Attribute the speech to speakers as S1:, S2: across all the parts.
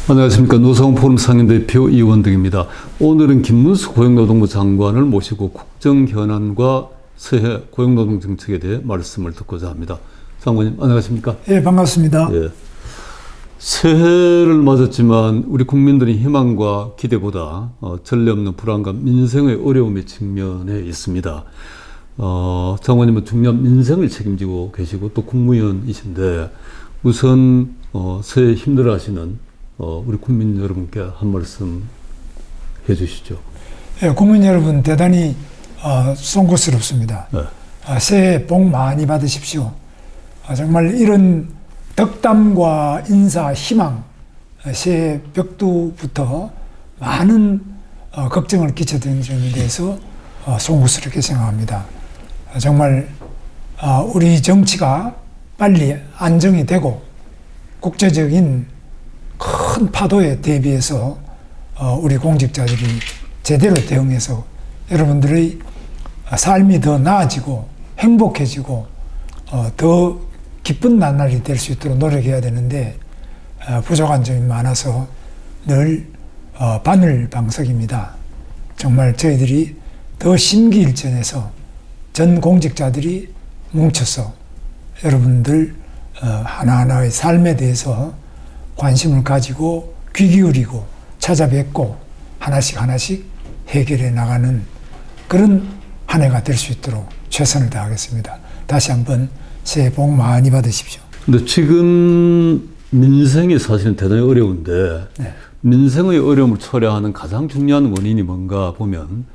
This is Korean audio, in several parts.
S1: 안녕하십니까. 노사원포럼 상임대표 이원득입니다. 오늘은 김문수 고용노동부 장관을 모시고 국정현안과 새해 고용노동 정책에 대해 말씀을 듣고자 합니다. 장관님 안녕하십니까?
S2: 예, 반갑습니다.
S1: 예. 새해를 맞았지만 우리 국민들의 희망과 기대보다 전례 없는 불안감, 민생의 어려움에 직면해 있습니다. 장관님은 중요한 민생을 책임지고 계시고 또 국무위원이신데 우선 새해 힘들어하시는 우리 국민 여러분께 한 말씀 해주시죠.
S2: 예, 국민 여러분 대단히 송구스럽습니다.
S1: 네.
S2: 새해 복 많이 받으십시오. 정말 이런 덕담과 인사, 희망, 새해 벽두부터 많은 걱정을 끼쳐드린 점에 대해서 송구스럽게 생각합니다. 정말 우리 정치가 빨리 안정이 되고 국제적인 큰 파도에 대비해서 우리 공직자들이 제대로 대응해서 여러분들의 삶이 더 나아지고 행복해지고 더 기쁜 나날이 될 수 있도록 노력해야 되는데 부족한 점이 많아서 늘 바늘방석입니다. 정말 저희들이 더 심기일전해서 전 공직자들이 뭉쳐서 여러분들 하나하나의 삶에 대해서 관심을 가지고 귀 기울이고 찾아뵙고 하나씩 해결해 나가는 그런 한 해가 될 수 있도록 최선을 다하겠습니다. 다시 한번 새해 복 많이 받으십시오.
S1: 근데 지금 민생이 사실은 대단히 어려운데
S2: 네.
S1: 민생의 어려움을 초래하는 가장 중요한 원인이 뭔가 보면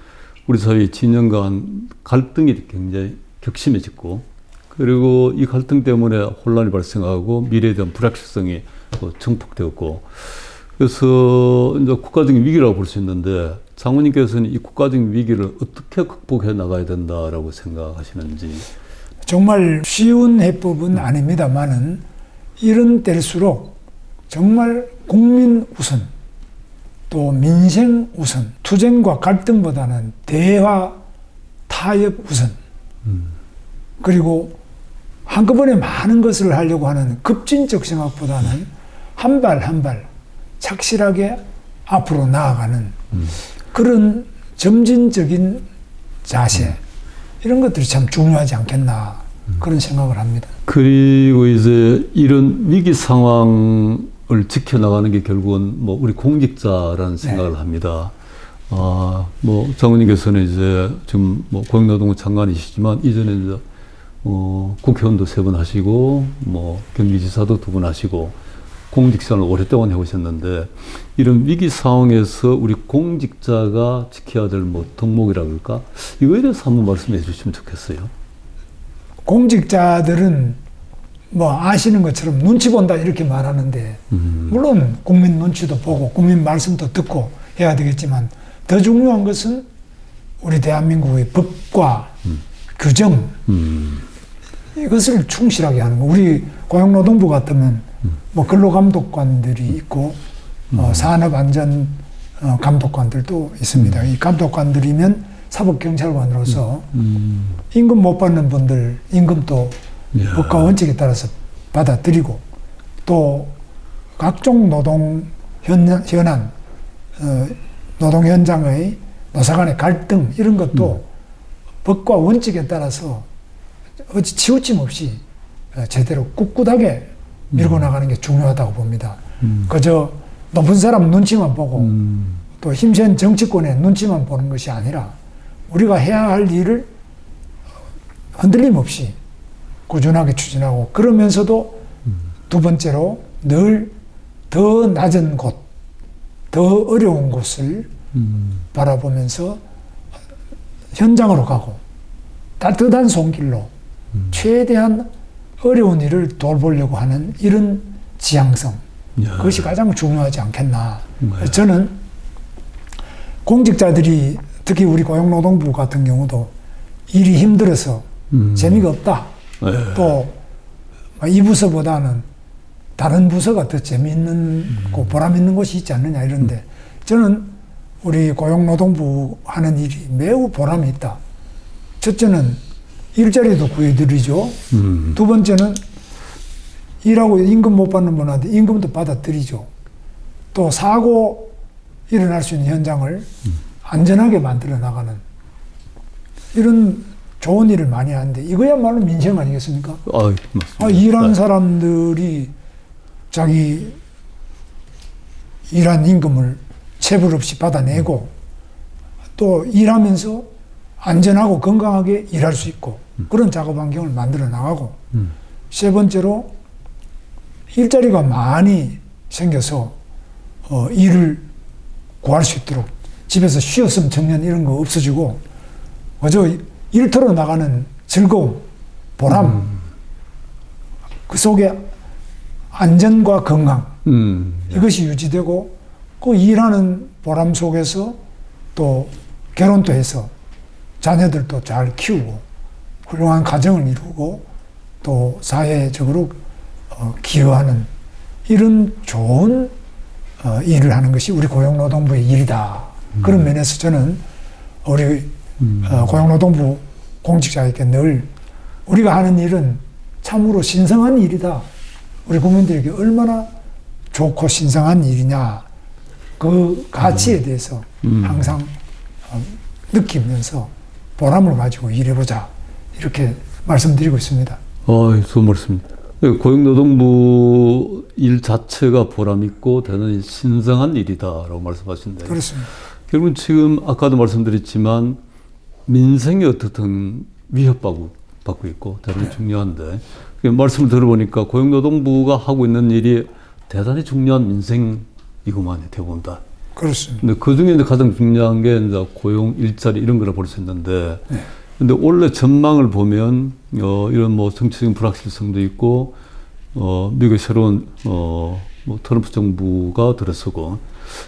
S1: 우리 사회 진영 간 갈등이 굉장히 격심해졌고 그리고 이 갈등 때문에 혼란이 발생하고 미래에 대한 불확실성이 증폭되었고 그래서 이제 국가적인 위기라고 볼 수 있는데 장관님께서는 이 국가적인 위기를 어떻게 극복해 나가야 된다라고 생각하시는지.
S2: 정말 쉬운 해법은 아닙니다만은 이런 때일수록 정말 국민 우선 또 민생 우선 투쟁과 갈등보다는 대화 타협 우선 그리고 한꺼번에 많은 것을 하려고 하는 급진적 생각보다는 한 발 착실하게 앞으로 나아가는 그런 점진적인 자세 이런 것들이 참 중요하지 않겠나 그런 생각을 합니다.
S1: 그리고 이제 이런 위기 상황을 지켜나가는 게 결국은 뭐 우리 공직자라는 생각을 합니다. 뭐 장관님께서는 이제 지금 뭐 고용노동부 장관이시지만 이전에 이제 국회의원도 3번 하시고 뭐 경기지사도 2번 하시고 공직생활을 오랫동안 해오셨는데 이런 위기 상황에서 우리 공직자가 지켜야 될 뭐 덕목이라 그럴까? 이거에 대해서 한번 말씀해 주시면 좋겠어요.
S2: 공직자들은 뭐 아시는 것처럼 눈치 본다 이렇게 말하는데 물론 국민 눈치도 보고 국민 말씀도 듣고 해야 되겠지만 더 중요한 것은 우리 대한민국의 법과 규정 이것을 충실하게 하는 거. 우리 고용노동부 같으면 뭐 근로감독관들이 있고 산업안전 감독관들도 있습니다. 이 감독관들이면 사법경찰관으로서 임금 못 받는 분들 임금도 법과 원칙에 따라서 받아들이고 또 각종 노동 현안, 노동 현장의 노사 간의 갈등 이런 것도 법과 원칙에 따라서 어찌 치우침 없이 제대로 꿋꿋하게 밀고 나가는 게 중요하다고 봅니다. 그저 높은 사람 눈치만 보고 또 힘센 정치권의 눈치만 보는 것이 아니라 우리가 해야 할 일을 흔들림 없이 꾸준하게 추진하고 그러면서도 두 번째로 늘 더 낮은 곳, 더 어려운 곳을 바라보면서 현장으로 가고 따뜻한 손길로 최대한 어려운 일을 돌보려고 하는 이런 지향성 그것이 가장 중요하지 않겠나. 저는 공직자들이 특히 우리 고용노동부 같은 경우도 일이 힘들어서 재미가 없다. 또 이 부서보다는 다른 부서가 더 재미있는 고 보람 있는 곳이 있지 않느냐 이런데 저는 우리 고용노동부 하는 일이 매우 보람이 있다. 첫째는 일자리도 구해드리죠. 두 번째는 일하고 임금 못 받는 분한테 임금도 받아드리죠. 또 사고 일어날 수 있는 현장을 안전하게 만들어 나가는 이런 좋은 일을 많이 하는데 이거야말로 민생 아니겠습니까?
S1: 맞습니다.
S2: 일하는 사람들이 자기 일한 임금을 체불 없이 받아내고 또 일하면서 안전하고 건강하게 일할 수 있고 그런 작업 환경을 만들어 나가고 세 번째로 일자리가 많이 생겨서 일을 구할 수 있도록 집에서 쉬었으면 청년 이런 거 없어지고 그저 일터로 나가는 즐거움, 보람 그 속에 안전과 건강 이것이 유지되고 그 일하는 보람 속에서 또 결혼도 해서 자녀들도 잘 키우고 훌륭한 가정을 이루고 또 사회적으로 기여하는 이런 좋은 일을 하는 것이 우리 고용노동부의 일이다. 그런 면에서 저는 우리 고용노동부 공직자에게 늘 우리가 하는 일은 참으로 신성한 일이다. 우리 국민들에게 얼마나 좋고 신성한 일이냐. 그 가치에 대해서 항상 느끼면서 보람을 가지고 일해보자. 이렇게 말씀드리고 있습니다.
S1: 좋은 말씀입니다. 고용노동부 일 자체가 보람있고 대단히 신성한 일이다라고 말씀하신데.
S2: 그렇습니다.
S1: 결국은 지금 아까도 말씀드렸지만 민생이 어떻든 위협받고 있고 대단히 중요한데 말씀을 들어보니까 고용노동부가 하고 있는 일이 대단히 중요한 민생이구만 대부분 다.
S2: 그렇습니다.
S1: 근데 그 중에 가장 중요한 게 이제 고용, 일자리 이런 거라 볼 수 있는데, 근데 원래 전망을 보면 이런 뭐 정치적인 불확실성도 있고, 미국의 새로운 뭐 트럼프 정부가 들어서고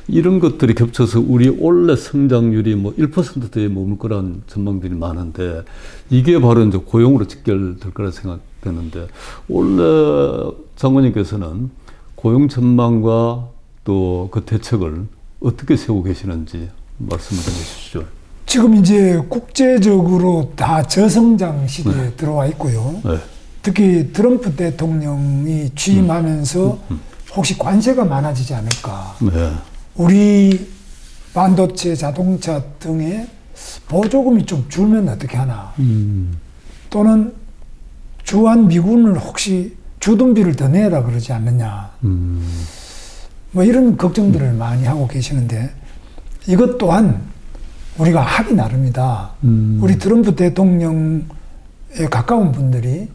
S1: 이런 것들이 겹쳐서 우리 원래 성장률이 뭐 1%대에 머물 거란 전망들이 많은데 이게 바로 이제 고용으로 직결될 거라 생각되는데 원래 장관님께서는 고용 전망과 또 그 대책을 어떻게 세우고 계시는지 말씀을 해주시죠.
S2: 지금 이제 국제적으로 다 저성장 시대에 들어와 있고요. 특히 트럼프 대통령이 취임하면서 혹시 관세가 많아지지 않을까. 우리 반도체, 자동차 등의 보조금이 좀 줄면 어떻게 하나. 또는 주한 미군을 혹시 주둔비를 더 내라 그러지 않느냐. 뭐 이런 걱정들을 많이 하고 계시는데 이것 또한 우리가 하기 나름이다. 우리 트럼프 대통령에 가까운 분들이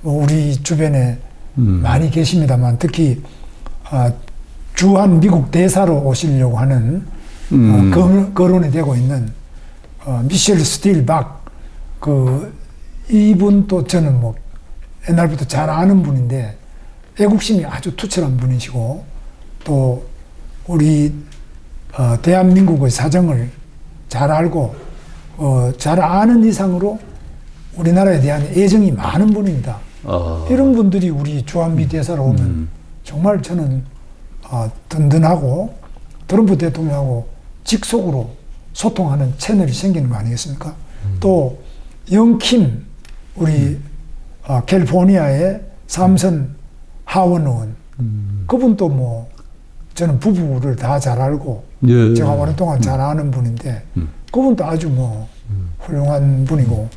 S2: 뭐 우리 주변에 많이 계십니다만 특히 주한 미국 대사로 오시려고 하는 거론이 되고 있는 미셸 스틸박 이분 또 저는 뭐 옛날부터 잘 아는 분인데 애국심이 아주 투철한 분이시고 또 우리 대한민국의 사정을 잘 알고 잘 아는 이상으로 우리나라에 대한 애정이 많은 분입니다. 이런 분들이 우리 주한미 대사로 오면 정말 저는 든든하고 트럼프 대통령하고 직속으로 소통하는 채널이 생기는 거 아니겠습니까? 또 영킴 우리 캘리포니아의 삼선 하원 의원 그분도 뭐 저는 부부를 다 잘 알고 제가 오랫동안 잘 아는 분인데 그분도 아주 뭐 훌륭한 분이고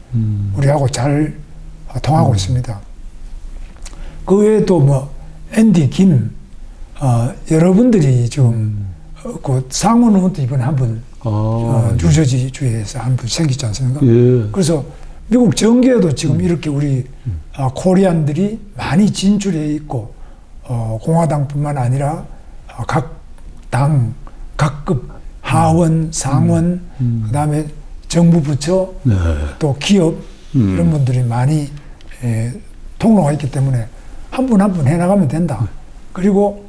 S2: 우리하고 잘 통하고 있습니다. 그 외에도 뭐 앤디 김 여러분들이 지금 그 상원 의원도 이번에 한 분 뉴저지 주에서 한 분 생기지 않습니까? 그래서 미국 정계에도 지금 이렇게 우리 코리안들이 많이 진출해 있고 공화당뿐만 아니라 각 당, 각급 하원, 상원, 그다음에 정부 부처, 또 기업 이런 분들이 많이 통로가 있기 때문에 한 분 한 분 해나가면 된다. 그리고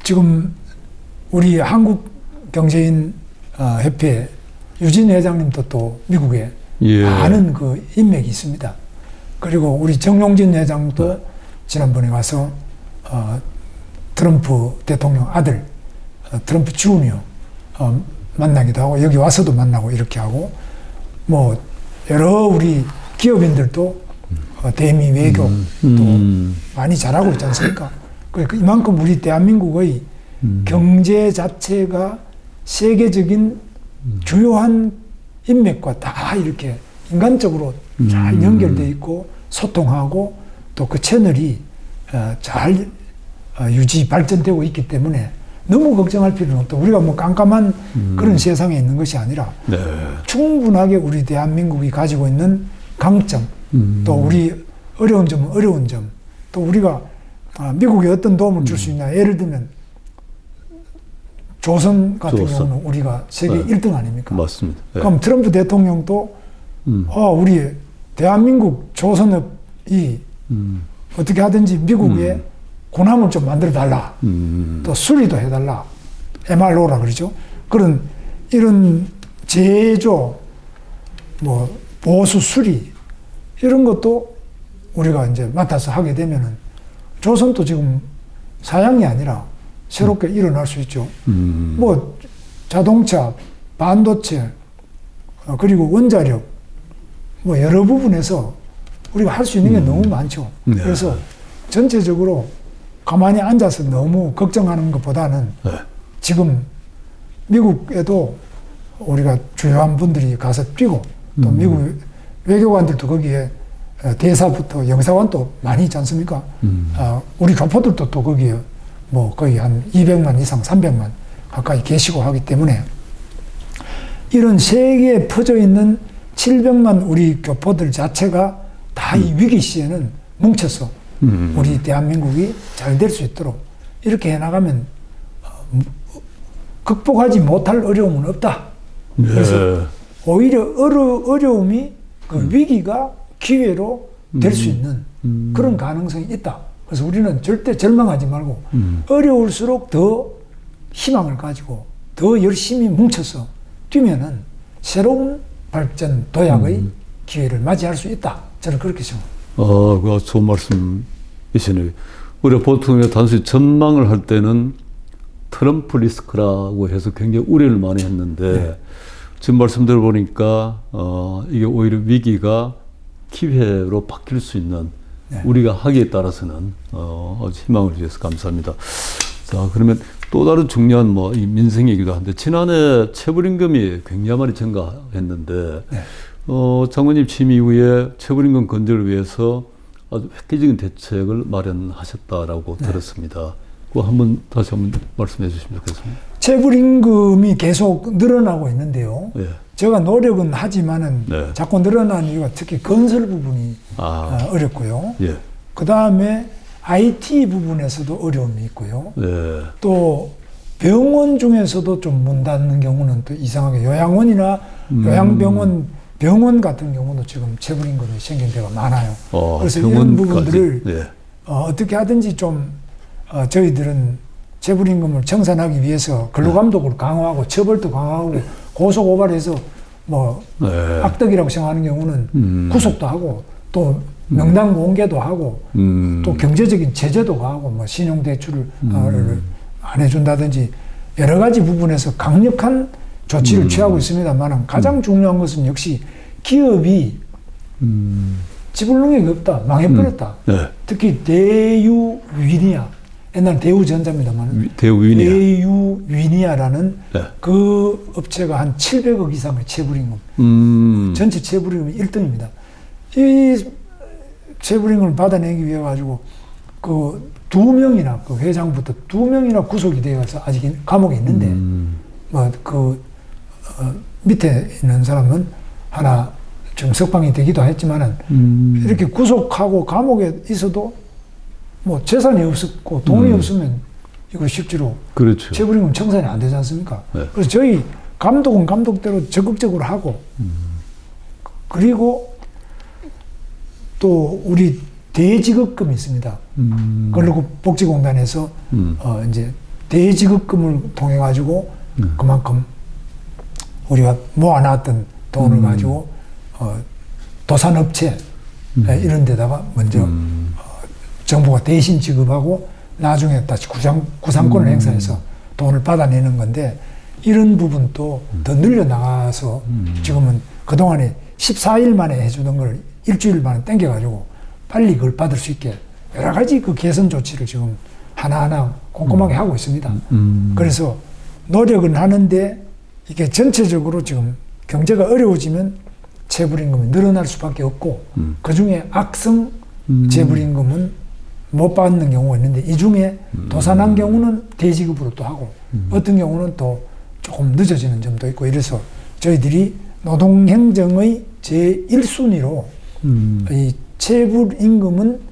S2: 지금 우리 한국경제인 협회 유진 회장님도 또 미국에 많은 그 인맥이 있습니다. 그리고 우리 정용진 회장도 지난번에 와서 트럼프 대통령 아들 트럼프 주니어 만나기도 하고 여기 와서도 만나고 이렇게 하고 뭐 여러 우리 기업인들도 대미 외교 또 많이 잘하고 있지 않습니까? 그러니까 이만큼 우리 대한민국의 경제 자체가 세계적인 주요한 인맥과 다 이렇게 인간적으로 잘 연결되어 있고 소통하고 또 그 채널이 잘 유지 발전되고 있기 때문에 너무 걱정할 필요는 없다. 우리가 뭐 깜깜한 그런 세상에 있는 것이 아니라
S1: 네.
S2: 충분하게 우리 대한민국이 가지고 있는 강점 또 우리 어려운 점은 어려운 점 또 우리가 미국에 어떤 도움을 줄 수 있냐. 예를 들면 조선 같은 경우는 우리가 세계 1등 아닙니까?
S1: 맞습니다. 네.
S2: 그럼 트럼프 대통령도 우리 대한민국 조선업이 어떻게 하든지 미국에 군함을 좀 만들어 달라. 또 수리도 해달라. MRO라 그러죠. 그런 이런 제조, 뭐 보수 수리 이런 것도 우리가 이제 맡아서 하게 되면은 조선도 지금 사양이 아니라 새롭게 일어날 수 있죠. 뭐 자동차, 반도체, 그리고 원자력, 뭐 여러 부분에서 우리가 할 수 있는 게 너무 많죠.
S1: 네.
S2: 그래서 전체적으로 가만히 앉아서 너무 걱정하는 것보다는
S1: 네.
S2: 지금 미국에도 우리가 주요한 분들이 가서 뛰고 또 미국 외교관들도 거기에 대사부터 영사관도 많이 있지 않습니까? 우리 교포들도 또 거기에 뭐 거의 한 200만 이상 300만 가까이 계시고 하기 때문에 이런 세계에 퍼져 있는 700만 우리 교포들 자체가 다 이 위기 시에는 뭉쳐서 우리 대한민국이 잘 될 수 있도록 이렇게 해나가면 극복하지 못할 어려움은 없다.
S1: 네.
S2: 그래서 오히려 어려움이 그 위기가 기회로 될 수 있는 그런 가능성이 있다. 그래서 우리는 절대 절망하지 말고 어려울수록 더 희망을 가지고 더 열심히 뭉쳐서 뛰면은 새로운 발전 도약의 기회를 맞이할 수 있다. 저는 그렇게 생각합니다.
S1: 그 좋은 말씀이시네요. 우리가 보통 단순히 전망을 할 때는 트럼프 리스크라고 해서 굉장히 우려를 많이 했는데 네. 지금 말씀 들어보니까 이게 오히려 위기가 기회로 바뀔 수 있는 네. 우리가 하기에 따라서는 아주 희망을 주셔서 감사합니다. 자, 그러면 또 다른 중요한 뭐 이 민생 얘기도 한데 지난해 체불임금이 굉장히 많이 증가했는데 네. 장관님 취임 이후에 체불임금 건절을 위해서 아주 획기적인 대책을 마련하셨다라고 네. 들었습니다. 그거 다시 한번 말씀해 주시면 좋겠습니다.
S2: 체불임금이 계속 늘어나고 있는데요.
S1: 예.
S2: 제가 노력은 하지만은
S1: 네.
S2: 자꾸 늘어나는 이유가 특히 건설 부분이 어렵고요.
S1: 예.
S2: 그 다음에 IT 부분에서도 어려움이 있고요.
S1: 예.
S2: 또 병원 중에서도 좀 문 닫는 경우는 또 이상하게 요양원이나 병원 같은 경우도 지금 체불임금이 생긴 데가 많아요. 그래서 이런 부분들을
S1: 예.
S2: 어떻게 하든지 좀 저희들은 체불임금을 청산하기 위해서 근로감독을 강화하고 처벌도 강화하고 고소고발해서 뭐
S1: 네.
S2: 악덕이라고 생각하는 경우는 구속도 하고 또 명단 공개도 하고 또 경제적인 제재도 가하고 뭐 신용대출을 안 해준다든지 여러 가지 부분에서 강력한 조치를 취하고 있습니다만 가장 중요한 것은 역시 기업이 지불 능력이 없다. 망해버렸다.
S1: 네.
S2: 특히 대유위니아 옛날 대우전자입니다만 대유위니아라는
S1: 네.
S2: 그 업체가 한 700억 이상의 체불임금 전체 체불임금이 1등입니다. 이 체불임금을 받아내기 위해 가지고 그 2명이나 그 회장부터 2명이나 구속이 되어서 아직 감옥에 있는데 뭐 그 밑에 있는 사람은 하나 지금 석방이 되기도 했지만은 이렇게 구속하고 감옥에 있어도 뭐 재산이 없었고 돈이 없으면 이거 실제로
S1: 그렇죠.
S2: 체불임금 청산이 안 되지 않습니까?
S1: 네.
S2: 그래서 저희 감독은 감독대로 적극적으로 하고 그리고 또 우리 대지급금이 있습니다. 근로복지공단에서 이제 대지급금을 통해 가지고 그만큼 우리가 모아놨던 돈을 가지고 도산업체 이런 데다가 먼저 정부가 대신 지급하고 나중에 다시 구상권을 행사해서 돈을 받아내는 건데 이런 부분도 더 늘려나가서 지금은 그동안에 14일 만에 해주던 걸 일주일 만에 땡겨가지고 빨리 그걸 받을 수 있게 여러 가지 그 개선 조치를 지금 하나하나 꼼꼼하게 하고 있습니다. 그래서 노력은 하는데 이게 전체적으로 지금 경제가 어려워지면 체불임금이 늘어날 수밖에 없고 그 중에 악성 체불임금은 못 받는 경우가 있는데 이 중에 도산한 경우는 대지급으로 또 하고 어떤 경우는 또 조금 늦어지는 점도 있고 이래서 저희들이 노동행정의 제1순위로 이 체불임금은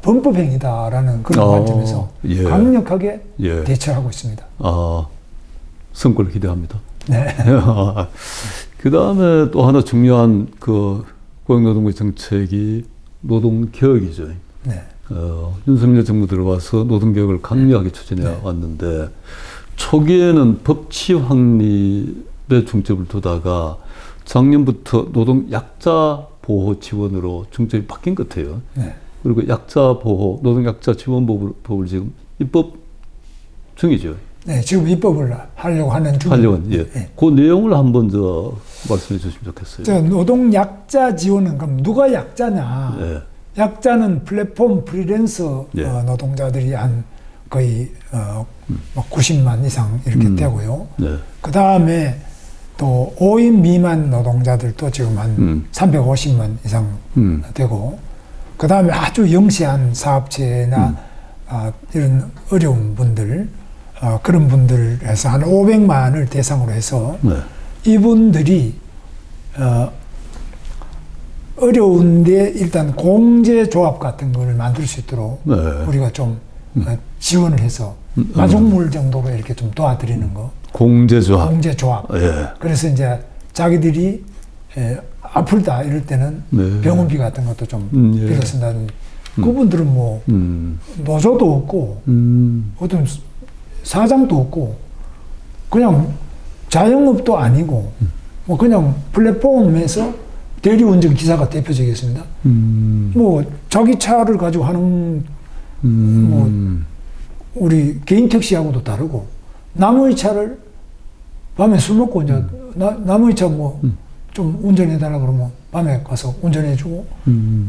S2: 범법행위다라는 그런 관점에서
S1: 예.
S2: 강력하게
S1: 예.
S2: 대처하고 있습니다.
S1: 성과를 기대합니다.
S2: 네.
S1: 그 다음에 또 하나 중요한 그 고용노동부 정책이 노동개혁이죠.
S2: 네.
S1: 윤석열 정부 들어와서 노동개혁을 강력하게 추진해
S2: 네.
S1: 왔는데 초기에는 법치 확립에 중점을 두다가 작년부터 노동 약자 보호 지원으로 중점이 바뀐 것 같아요.
S2: 네.
S1: 그리고 약자 보호, 노동 약자 지원법을 지금 입법 중이죠.
S2: 네, 지금 입법을 하려고 하는 중입니다.
S1: 하려고, 예.
S2: 네.
S1: 그 내용을 한번 말씀해 주시면 좋겠어요.
S2: 노동 약자 지원은 그럼 누가 약자냐?
S1: 예.
S2: 약자는 플랫폼 프리랜서
S1: 예.
S2: 노동자들이 한 거의 90만 이상 이렇게 되고요.
S1: 네.
S2: 그 다음에 또 5인 미만 노동자들도 지금 한 350만 이상 되고, 그 다음에 아주 영세한 사업체나 이런 어려운 분들, 그런 분들 해서 한 500만을 대상으로 해서
S1: 네.
S2: 이분들이 어려운데 일단 공제조합 같은 걸 만들 수 있도록
S1: 네.
S2: 우리가 좀 지원을 해서 마중물 정도로 이렇게 좀 도와드리는 거.
S1: 공제조합.
S2: 공제조합.
S1: 예.
S2: 그래서 이제 자기들이 아플다 이럴 때는
S1: 네.
S2: 병원비 같은 것도 좀
S1: 예.
S2: 빌려 쓴다든지. 그분들은 뭐 노조도 없고 어떤 사장도 없고 그냥 자영업도 아니고 뭐 그냥 플랫폼에서 대리운전 기사가 대표적이었습니다. 뭐 자기 차를 가지고 하는 뭐 우리 개인 택시하고도 다르고 남의 차를 밤에 술 먹고 이제 남의 차 뭐 좀 운전해달라 그러면 밤에 가서 운전해주고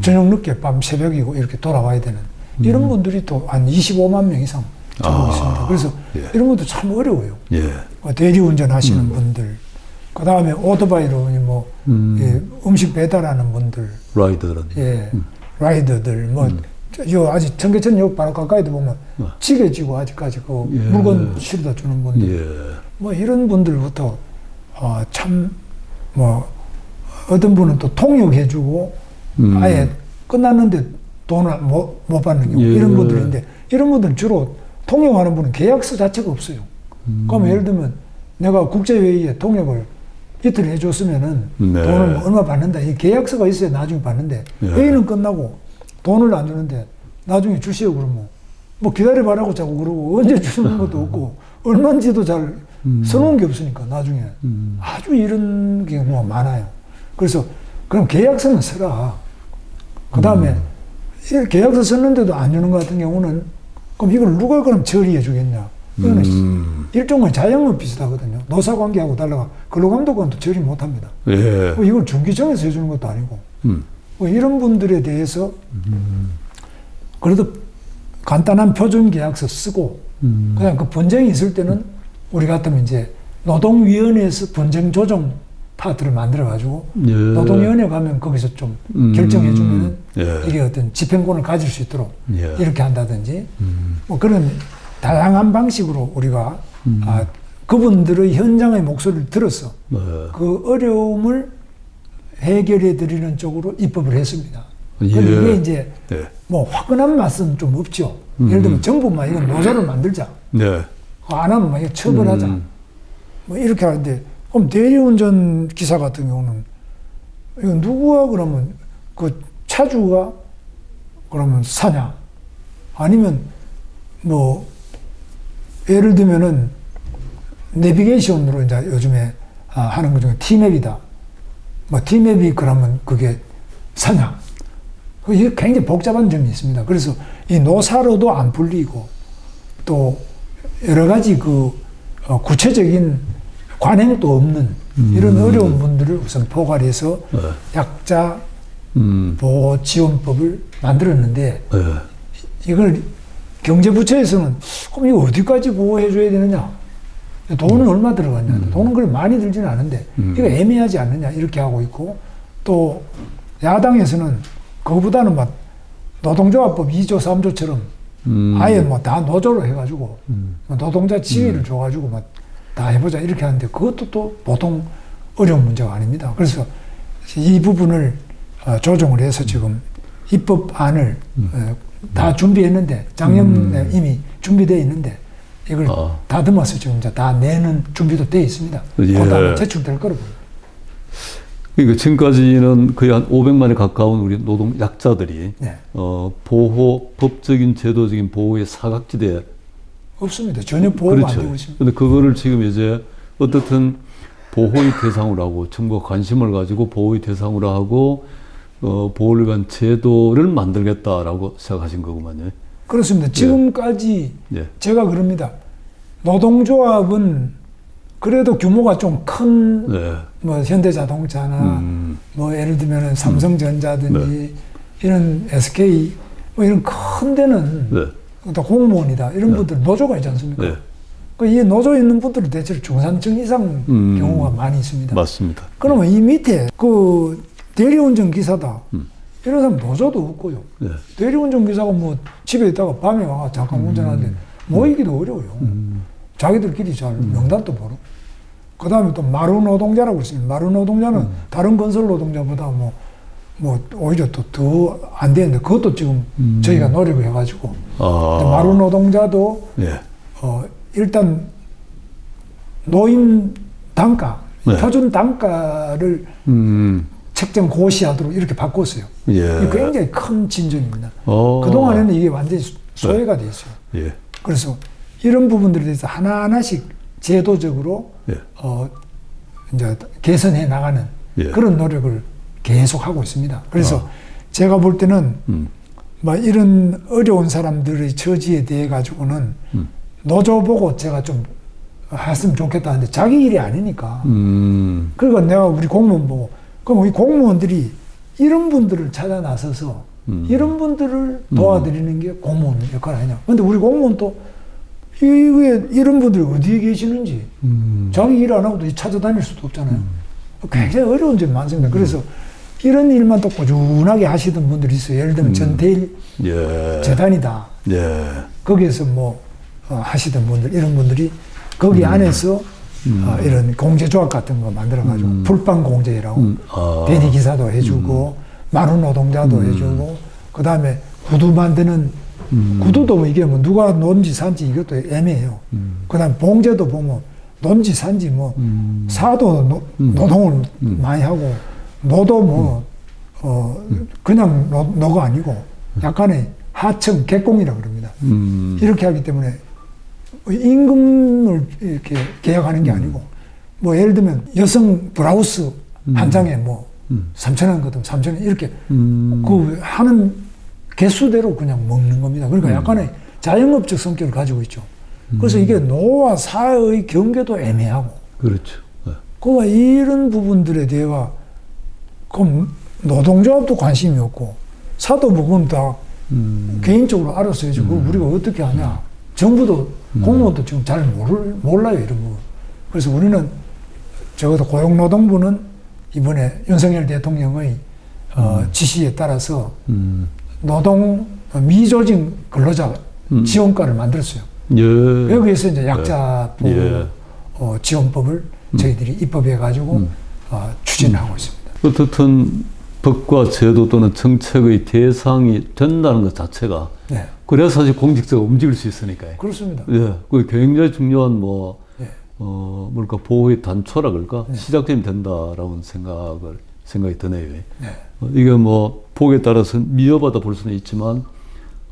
S2: 저녁 늦게 밤 새벽이고 이렇게 돌아와야 되는 이런 분들이 또 한 25만 명 이상 정도 있습니다. 그래서
S1: 예.
S2: 이런 것도 참 어려워요.
S1: 예.
S2: 대리운전 하시는 분들, 그 다음에 오토바이로 뭐 예, 음식 배달하는 분들,
S1: 라이더라는.
S2: 예, 라이더들 뭐 요 아직 청계천역 바로 가까이도 보면 지게 지고 아직까지 그
S1: 예.
S2: 물건 실어다 주는 분들,
S1: 예.
S2: 뭐 이런 분들부터 참 뭐 어떤 분은 또 통역해주고 아예 끝났는데 돈을 못 받는 경우
S1: 예.
S2: 이런 분들인데 이런 분들은 주로 통역하는 분은 계약서 자체가 없어요. 그럼 예를 들면 내가 국제회의에 통역을 이틀 해줬으면은
S1: 네.
S2: 돈을 뭐 얼마 받는다. 이 계약서가 있어야 나중에 받는데
S1: 예.
S2: 회의는 끝나고 돈을 안 주는데 나중에 주시오 그러면 뭐 기다려봐라고 자꾸 그러고 언제 주는 것도 없고 얼마인지도 잘 써놓은 게 없으니까 나중에 아주 이런 경우가 많아요. 그래서 그럼 계약서는 써라. 그 다음에 계약서 썼는데도 안 주는 것 같은 경우는 그럼 이걸 누가 그럼 처리해 주겠냐. 이거는 일종의 자영업 비슷하거든요. 노사관계하고 달라가 근로감독관도 처리 못 합니다.
S1: 예.
S2: 뭐 이걸 중기청에서 해주는 것도 아니고 뭐 이런 분들에 대해서 그래도 간단한 표준 계약서 쓰고 그냥 그 분쟁이 있을 때는 우리 같으면 이제 노동위원회에서 분쟁 조정 파트를 만들어가지고
S1: 예.
S2: 노동위원회 가면 거기서 좀 결정해주면은
S1: 예.
S2: 이게 어떤 집행권을 가질 수 있도록
S1: 예.
S2: 이렇게 한다든지 뭐 그런 다양한 방식으로 우리가 그분들의 현장의 목소리를 들어서
S1: 네.
S2: 그 어려움을 해결해 드리는 쪽으로 입법을 했습니다.
S1: 예.
S2: 근데 이게 이제
S1: 예.
S2: 뭐 화끈한 맛은 좀 없죠. 예를 들면 정부만 이건 노조를 만들자.
S1: 네.
S2: 안 하면 막 이거 처벌하자. 뭐 이렇게 하는데 그럼 대리운전 기사 같은 경우는 이거 누구가 그러면 그 차주가 그러면 사냐? 아니면 뭐 예를 들면은 내비게이션으로 이제 요즘에 하는 것 중에 T맵이다. 뭐 T맵이 그러면 그게 사냐? 이게 굉장히 복잡한 점이 있습니다. 그래서 이 노사로도 안 풀리고 또 여러 가지 그 구체적인 관행도 없는 이런 어려운 분들을 우선 포괄해서
S1: 네.
S2: 약자 보호 지원법을 만들었는데
S1: 네.
S2: 이걸 경제부처에서는 그럼 이거 어디까지 보호해 줘야 되느냐? 돈은 얼마 들어갔냐? 돈은 그렇게 많이 들지는 않은데 이거 애매하지 않느냐? 이렇게 하고 있고 또 야당에서는 그거보다는 막 노동조합법 2조 3조처럼 아예 뭐 다 노조로 해가지고 노동자 지위를 줘가지고 막 다 해보자 이렇게 하는데 그것도 또 보통 어려운 문제가 아닙니다. 그래서 이 부분을 조정을 해서 지금 입법안을 다 준비했는데 작년에 이미 준비되어 있는데 이걸 다듬어서 지금 이제 다 내는 준비도 되어 있습니다.
S1: 예.
S2: 그다음에 제출될 거로 보입니다.
S1: 그러니까 지금까지는 거의 한 500만에 가까운 우리 노동 약자들이
S2: 네.
S1: 보호, 법적인 제도적인 보호의 사각지대에
S2: 없습니다. 전혀 보호가
S1: 그렇죠.
S2: 안 되고 있습니다.
S1: 근데 그거를 지금 이제 어떻든 보호의 대상으로 하고 정부가 관심을 가지고 보호의 대상으로 하고 보호를 위한 제도를 만들겠다라고 생각하신 거구만요.
S2: 그렇습니다. 지금까지
S1: 예.
S2: 제가 그럽니다. 노동조합은 그래도 규모가 좀 큰
S1: 네.
S2: 뭐 현대자동차나 뭐 예를 들면 삼성전자든지 이런 SK 뭐 이런 큰 데는
S1: 네.
S2: 또 공무원이다 이런 분들 노조가 있지 않습니까?
S1: 네.
S2: 그 이 노조에 있는 분들은 대체로 중산층 이상 경우가 많이 있습니다.
S1: 맞습니다.
S2: 그러면 이 밑에 그 대리운전 기사다 이런 사람 노조도 없고요.
S1: 네.
S2: 대리운전 기사가 뭐 집에 있다가 밤에 와가 잠깐 운전하는데 모이기도 어려워요. 자기들끼리 잘 명단도 모르고. 그 다음에 또 마루 노동자라고 있습니다. 마루 노동자는 다른 건설 노동자보다 뭐 오히려 또 더 안 되는데 그것도 지금 저희가 노력을 해가지고 마루 노동자도
S1: 예.
S2: 일단 노임 단가,
S1: 네.
S2: 표준 단가를 책정 고시하도록 이렇게 바꿨어요.
S1: 예.
S2: 이게 굉장히 큰 진전입니다.
S1: 어.
S2: 그동안에는 이게 완전히 소외가 돼 있어요.
S1: 예.
S2: 그래서 이런 부분들에 대해서 하나하나씩 제도적으로
S1: 예.
S2: 이제 개선해 나가는
S1: 예.
S2: 그런 노력을 계속 하고 있습니다. 그래서 제가 볼 때는 뭐 이런 어려운 사람들의 처지에 대해 가지고는 노조 보고 제가 좀 했으면 좋겠다 하는데 자기 일이 아니니까. 그러니까 내가 우리 공무원 보고 그럼 우리 공무원들이 이런 분들을 찾아 나서서 이런 분들을 도와드리는 게 공무원 역할 아니냐. 근데 우리 공무원 또 이게 이런 분들이 어디에 계시는지 자기 일 안 하고도 찾아다닐 수도 없잖아요. 굉장히 어려운 점이 많습니다. 그래서 이런 일만 또 꾸준하게 하시던 분들이 있어요. 예를 들면 전태일
S1: 예.
S2: 재단이다.
S1: 예.
S2: 거기에서 뭐 하시던 분들 이런 분들이 거기 안에서 이런 공제조합 같은 거 만들어가지고 풀빵 공제라고 대리 기사도 해주고 마루 노동자도 해주고 그 다음에 구두 만드는 구두도 뭐 이게 뭐 누가 논지 산지 이것도 애매해요. 그 다음에 봉제도 보면 논지 산지 뭐 사도 노동을 많이 하고 노도 뭐 그냥 노가 아니고 약간의 하청 개공이라고 그럽니다. 이렇게 하기 때문에 임금을 이렇게 계약하는 게 아니고 뭐 예를 들면 여성 브라우스 한 장에 뭐 3,000원 거든 3,000원 이렇게 그 하는 개수대로 그냥 먹는 겁니다. 그러니까 약간의 자영업적 성격을 가지고 있죠. 그래서 이게 노와 사의 경계도 애매하고.
S1: 그렇죠. 네.
S2: 그러니까 이런 부분들에 대해서 그럼 노동조합도 관심이 없고 사도 부분 다 개인적으로 알아서 해주고 우리가 어떻게 하냐. 정부도 공무원도 지금 잘 몰라요 이런 부분. 그래서 우리는 적어도 고용노동부는 이번에 윤석열 대통령의 지시에 따라서 노동 미조직 근로자 지원과를 만들었어요.
S1: 예.
S2: 여기에서 이제 약자 보호
S1: 예.
S2: 지원법을 저희들이 입법해가지고 추진하고 있습니다.
S1: 어떻든 법과 제도 또는 정책의 대상이 된다는 것 자체가
S2: 네.
S1: 그래서 사실 공직자가 움직일 수 있으니까요.
S2: 그렇습니다.
S1: 예, 그 굉장히 중요한 뭐
S2: 예.
S1: 뭘까 보호의 단초라 그럴까 시작점이 된다라는 생각이 드네요.
S2: 네.
S1: 이게 뭐 폭에 따라서 미흡하다 볼 수는 있지만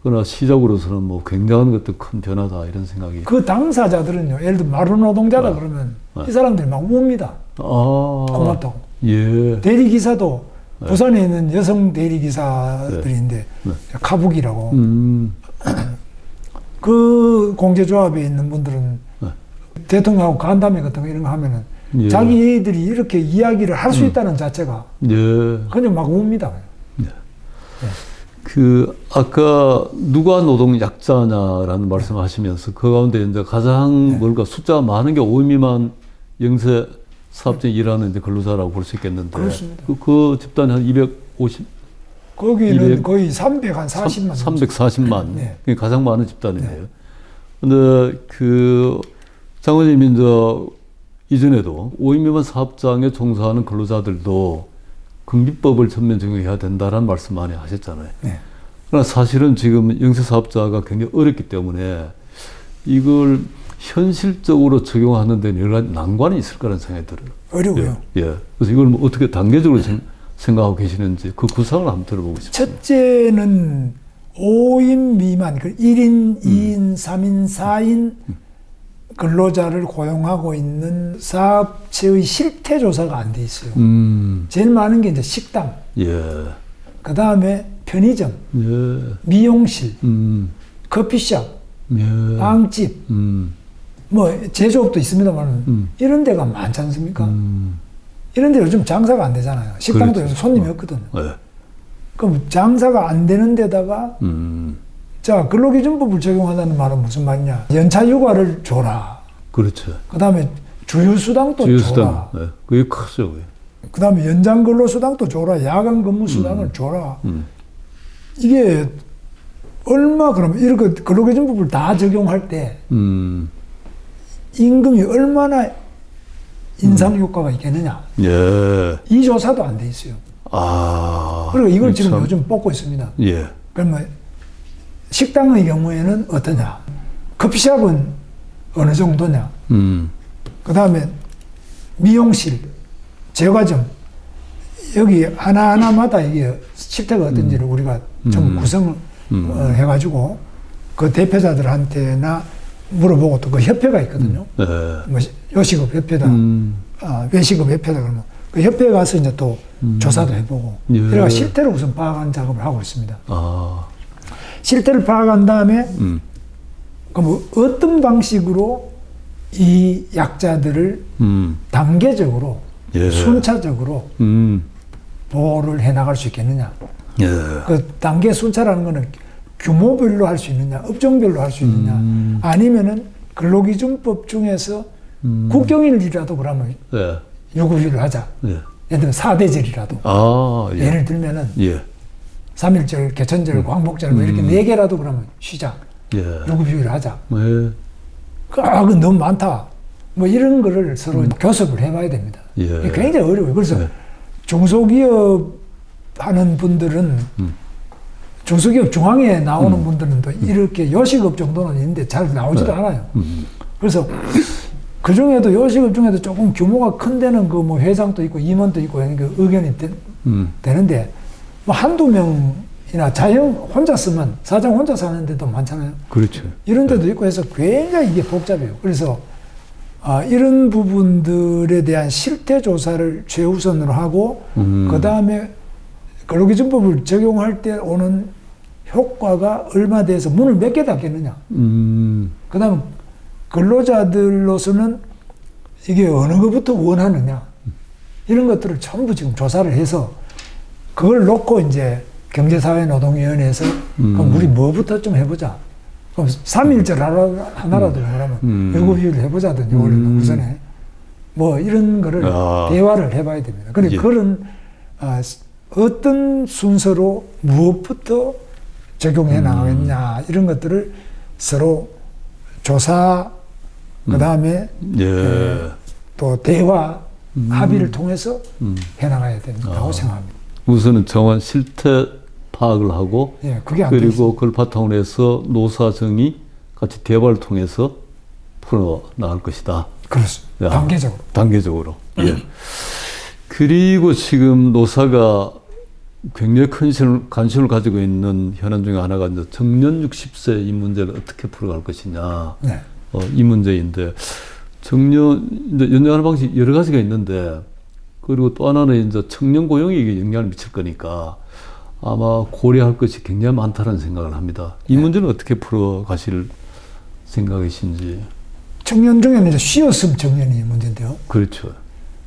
S1: 그러나 시작으로서는 뭐 굉장한 것도 큰 변화다 이런 생각이.
S2: 그 당사자들은요, 예를 들어 마루 노동자다 그러면 이 사람들이 막 웁니다. 고맙다고.
S1: 예.
S2: 대리기사도 부산에 있는 여성 대리기사들인데 카북이라고 그 공제조합에 있는 분들은 대통령하고 간담회 같은 거 이런 거 하면은
S1: 예.
S2: 자기 애들이 이렇게 이야기를 할 수 있다는 자체가
S1: 예.
S2: 그냥 막 웁니다.
S1: 그 아까 누가 노동 약자냐라는 말씀하시면서 그 가운데 이제 가장 뭔가 숫자가 많은 게 5인 미만 영세 사업장 일하는 이제 근로자라고 볼 수 있겠는데
S2: 그렇습니다.
S1: 그 집단이 한 250,
S2: 거기는
S1: 200,
S2: 거의 340만.
S1: 340만
S2: 네.
S1: 그게 가장 많은 집단이네요. 근데 그 장관님 이제 이전에도 5인 미만 사업장에 종사하는 근로자들도 금기법을 전면 적용해야 된다라는 말씀 많이 하셨잖아요.
S2: 네.
S1: 그러나 사실은 지금 영세사업자가 굉장히 어렵기 때문에 이걸 현실적으로 적용하는 데는 여러 가지 난관이 있을 거라는 생각이 들어요.
S2: 어려워요.
S1: 예. 그래서 이걸 뭐 어떻게 단계적으로 생각하고 계시는지 그 구상을 한번 들어보고 싶습니다.
S2: 첫째는 5인 미만, 그 1인, 2인, 3인, 4인 근로자를 고용하고 있는 사업체의 실태 조사가 안 돼 있어요. 제일 많은 게 이제 식당,
S1: 예.
S2: 그 다음에 편의점,
S1: 예.
S2: 미용실, 커피숍,
S1: 예.
S2: 빵집, 뭐 제조업도 있습니다만 이런 데가 많지 않습니까? 이런 데 요즘 장사가 안 되잖아요. 식당도
S1: 그렇죠.
S2: 요즘 손님이 없거든요.
S1: 예.
S2: 그럼 장사가 안 되는 데다가 자, 근로기준법을 적용하다는 말은 무슨 말이냐? 연차 휴가를 줘라.
S1: 그렇죠.
S2: 그 다음에 주휴수당도 줘라.
S1: 예. 그게 크죠. 그게.
S2: 그 다음에 연장 근로수당도 줘라. 야간 근무수당을 줘라. 이게 얼마 그러면 이렇게 근로기준법을 다 적용할 때 임금이 얼마나 인상 효과가 있겠느냐?
S1: 예.
S2: 이 조사도 안 돼 있어요.
S1: 아.
S2: 그리고 이걸 지금
S1: 참.
S2: 요즘 뽑고 있습니다.
S1: 예.
S2: 그러면 식당의 경우에는 어떠냐? 커피숍은 어느 정도냐? 그 다음에 미용실, 제과점, 여기 하나하나마다 이게 실태가 어떤지를 우리가 좀 구성을 해가지고 그 대표자들한테나 물어보고 또 그 협회가 있거든요.
S1: 네.
S2: 뭐 요식업 협회다, 외식업 협회다 그러면 그 협회에 가서 이제 또 조사도 해보고
S1: 예.
S2: 그래가 실태를 우선 파악하는 작업을 하고 있습니다.
S1: 아.
S2: 실태를 파악한 다음에 그럼 어떤 방식으로 이 약자들을 단계적으로
S1: 예.
S2: 순차적으로 보호를 해나갈 수 있겠느냐.
S1: 예.
S2: 그 단계 순차라는 거는 규모별로 할 수 있느냐, 업종별로 할 수 있느냐, 아니면은 근로기준법 중에서 국경일이라도 그러면
S1: 예.
S2: 유급휴를 하자.
S1: 예.
S2: 예를 들면 4대절이라도.
S1: 아, 예.
S2: 예를 들면은
S1: 예.
S2: 3.1절, 개천절, 광복절 뭐 이렇게 4개라도 그러면 쉬자.
S1: 예.
S2: 유급휴를 하자.
S1: 예.
S2: 그건 너무 많다. 뭐 이런 거를 서로 교섭을 해봐야 됩니다.
S1: 예.
S2: 이게 굉장히 어려워요. 그래서
S1: 예.
S2: 중소기업 하는 분들은 중소기업 중앙에 나오는 분들은 또 이렇게 요식업 정도는 있는데 잘 나오지도 않아요. 그래서 그 중에도 요식업 중에도 조금 규모가 큰 데는 그 뭐 회장도 있고 임원도 있고 하니까 의견이 되는데 뭐 한두 명이나 자영 혼자 쓰면 사장 혼자 사는 데도 많잖아요.
S1: 그렇죠.
S2: 이런 데도 있고 해서 굉장히 이게 복잡해요. 그래서 이런 부분들에 대한 실태 조사를 최우선으로 하고 그 다음에 근로기준법을 적용할 때 오는 효과가 얼마 돼서 문을 몇 개 닫겠느냐. 그 다음에 근로자들로서는 이게 어느 것부터 원하느냐. 이런 것들을 전부 지금 조사를 해서 그걸 놓고 이제 경제사회노동위원회에서 그럼 우리 뭐부터 좀 해보자. 그럼 3.1절 하나라도 그러면 유급휴를 해보자든지 원래 우선에 뭐 이런 거를 대화를 해봐야 됩니다. 근데
S1: 예.
S2: 그런 어떤 순서로 무엇부터 적용해 나가겠냐 이런 것들을 서로 조사 그 다음에
S1: 예.
S2: 또 대화 합의를 통해서 해나가야 된다고 생각합니다.
S1: 우선은 정확한 실태 파악을 하고
S2: 예, 그게 안 돼
S1: 그리고 그걸 바탕으로 해서 노사정이 같이 대화를 통해서 풀어 나갈 것이다.
S2: 그렇습니다.
S1: 야,
S2: 단계적으로.
S1: 단계적으로. 예. 그리고 지금 노사가 굉장히 큰 관심을 가지고 있는 현안 중에 하나가 이제 정년 60세 이 문제를 어떻게 풀어갈 것이냐.
S2: 네.
S1: 이 문제인데 정년 이제 연장하는 방식이 여러 가지가 있는데 그리고 또 하나는 이제 청년 고용에 이게 영향을 미칠 거니까 아마 고려할 것이 굉장히 많다는 생각을 합니다. 이 문제는 어떻게 풀어 가실 생각이신지.
S2: 청년 중에는 이제 쉬었음 청년이 문제인데요.
S1: 그렇죠.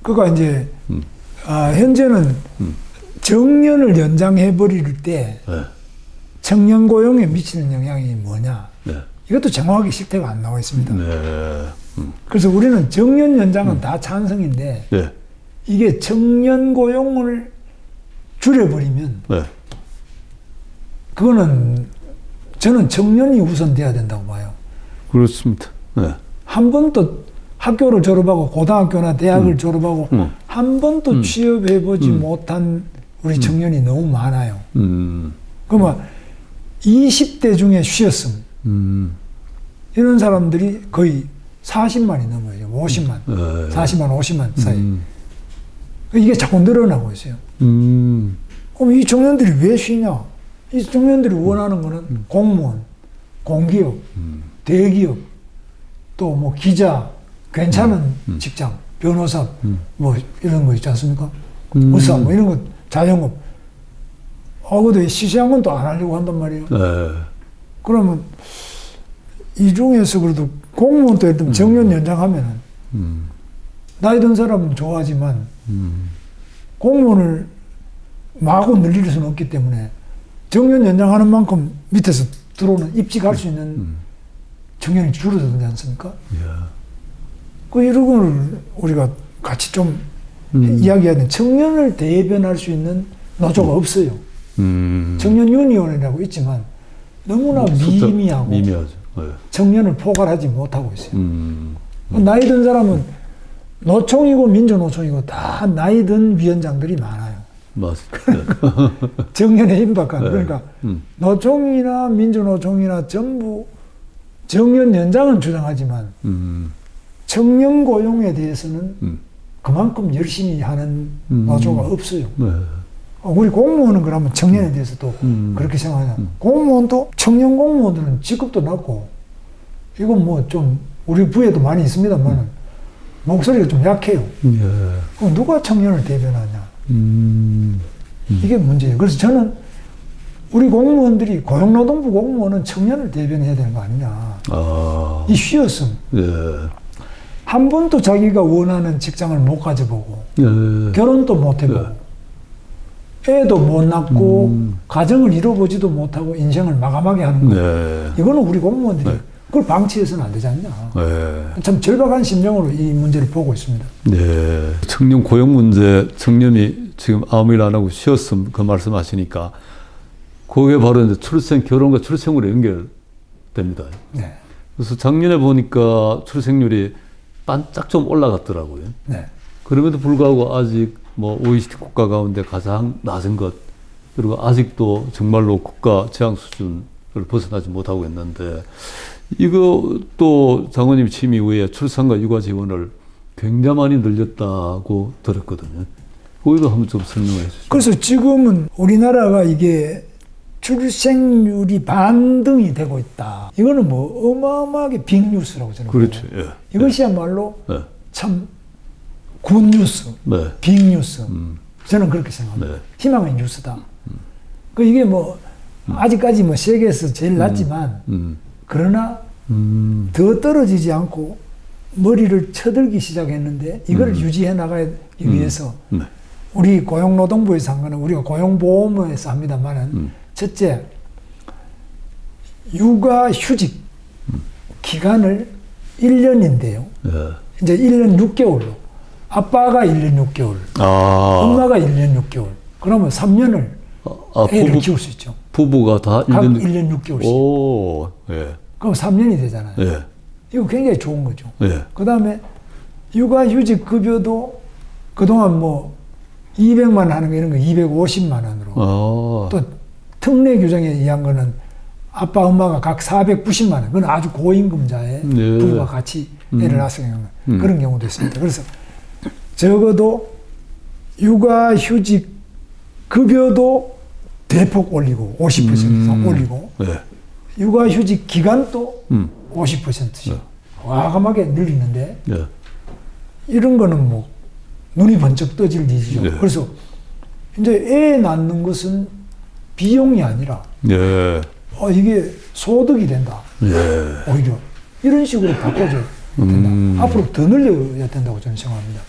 S2: 그러니까 이제 현재는 정년을 연장해 버릴 때
S1: 네.
S2: 청년 고용에 미치는 영향이 뭐냐?
S1: 네.
S2: 이것도 정확하게 실태가 안 나와 있습니다.
S1: 네.
S2: 그래서 우리는 정년 연장은 다 찬성인데
S1: 네.
S2: 이게 청년 고용을 줄여버리면
S1: 네.
S2: 그거는 저는 청년이 우선돼야 된다고 봐요.
S1: 그렇습니다. 네.
S2: 한 번도 학교를 졸업하고 고등학교나 대학을 졸업하고 한 번도 취업해보지 못한 우리 청년이 너무 많아요. 그러면 20대 중에 쉬었음. 이런 사람들이 거의 40만이 넘어요. 50만.
S1: 네.
S2: 40만, 50만 사이. 이게 자꾸 늘어나고 있어요. 그럼 이 청년들이 왜 쉬냐? 이 청년들이 원하는 거는 공무원, 공기업, 대기업, 또 뭐 기자, 괜찮은 직장, 변호사, 뭐 이런 거 있지 않습니까? 의사, 뭐 이런 거, 자영업. 근데 시시한 건 또 안 하려고 한단 말이에요.
S1: 네.
S2: 그러면 이 중에서 그래도 공무원도 예를 들면 정년 연장하면은 나이 든 사람은 좋아하지만 공무원을 마구 늘릴 수는 없기 때문에 정년 연장하는 만큼 밑에서 들어오는 입직할 수 있는 청년이 줄어들지 않습니까? 그 이런 걸 우리가 같이 좀 이야기해야 돼. 청년을 대변할 수 있는 노조가 없어요. 청년 유니온이라고 있지만 너무나 미미하고
S1: 미미하죠. 네.
S2: 청년을 포괄하지 못하고 있어요. 나이 든 사람은 노총이고 민주노총이고 다 나이 든 위원장들이 많아요.
S1: 맞습니다.
S2: 정년에 임박한.
S1: 네.
S2: 그러니까 노총이나 민주노총이나 전부 정년 연장은 주장하지만 청년 고용에 대해서는 그만큼 열심히 하는 노조가 없어요.
S1: 네.
S2: 우리 공무원은 그러면 청년에 대해서도 그렇게 생각하냐. 공무원도 청년 공무원들은 직급도 낮고 이건 뭐 좀 우리 부에도 많이 있습니다만 목소리가 좀 약해요.
S1: 예.
S2: 그럼 누가 청년을 대변하냐. 이게 문제예요. 그래서 저는 우리 공무원들이 고용노동부 공무원은 청년을 대변해야 되는 거 아니냐. 이 쉬었음.
S1: 예.
S2: 한 번도 자기가 원하는 직장을 못 가져보고
S1: 예.
S2: 결혼도 못 해보고 애도 못 낳고 가정을 이뤄보지도 못하고 인생을 마감하게 하는 거.
S1: 네.
S2: 이거는 우리 공무원들이
S1: 네.
S2: 그걸 방치해서는 안 되지 않냐.
S1: 네.
S2: 참 절박한 심정으로 이 문제를 보고 있습니다.
S1: 네. 청년 고용 문제, 청년이 지금 아무 일 안 하고 쉬었음 그 말씀하시니까 그게 바로 이제 출생, 결혼과 출생으로 연결됩니다.
S2: 네.
S1: 그래서 작년에 보니까 출생률이 반짝 좀 올라갔더라고요.
S2: 네.
S1: 그럼에도 불구하고 아직 뭐 OECD 국가 가운데 가장 낮은 것, 그리고 아직도 정말로 국가 제한 수준을 벗어나지 못하고 있는데, 이거 또 장관님 취임 이후에 출산과 육아 지원을 굉장히 많이 늘렸다고 들었거든요. 그거도 한번 좀 설명해 주시죠.
S2: 그래서 지금은 우리나라가 이게 출생률이 반등이 되고 있다. 이거는 뭐 어마어마하게 빅뉴스라고 저는
S1: 그렇죠.
S2: 보고.
S1: 예.
S2: 이것이야말로
S1: 네.
S2: 참 굿뉴스,
S1: 네.
S2: 빅뉴스. 저는 그렇게 생각합니다.
S1: 네.
S2: 희망의 뉴스다. 그 이게 뭐 아직까지 뭐 세계에서 제일 낮지만 그러나 더 떨어지지 않고 머리를 쳐들기 시작했는데 이걸 유지해 나가기 위해서
S1: 네.
S2: 우리 고용노동부에서 한 거는 우리가 고용보험에서 합니다만은 첫째, 육아휴직 기간을 1년인데요.
S1: 예.
S2: 이제 1년 6개월로. 아빠가 1년 6개월, 엄마가 1년 6개월. 그러면 3년을 애를 키울 수 있죠.
S1: 부부가 다
S2: 각
S1: 1년,
S2: 1년 6개월씩.
S1: 오, 예.
S2: 그럼 3년이 되잖아요.
S1: 예.
S2: 이거 굉장히 좋은 거죠.
S1: 예.
S2: 그 다음에 육아휴직 급여도 그동안 뭐 200만 원 하는 거 이런 거 250만 원으로. 또 특례 규정에 의한 거는 아빠, 엄마가 각 490만 원. 그건 아주 고임금자의
S1: 네.
S2: 부부가 같이 애를 낳았으면 그런 경우도 있습니다. 그래서 적어도 육아휴직 급여도 대폭 올리고 50% 이상 올리고
S1: 네.
S2: 육아휴직 기간도 50%씩 과감하게 늘리는데
S1: 네.
S2: 이런 거는 뭐 눈이 번쩍 떠질 일이죠.
S1: 네.
S2: 그래서 이제 애 낳는 것은 비용이 아니라
S1: 예.
S2: 이게 소득이 된다.
S1: 예.
S2: 오히려 이런 식으로 바꿔줘요. 된다. 앞으로 더 늘려야 된다고 저는 생각합니다.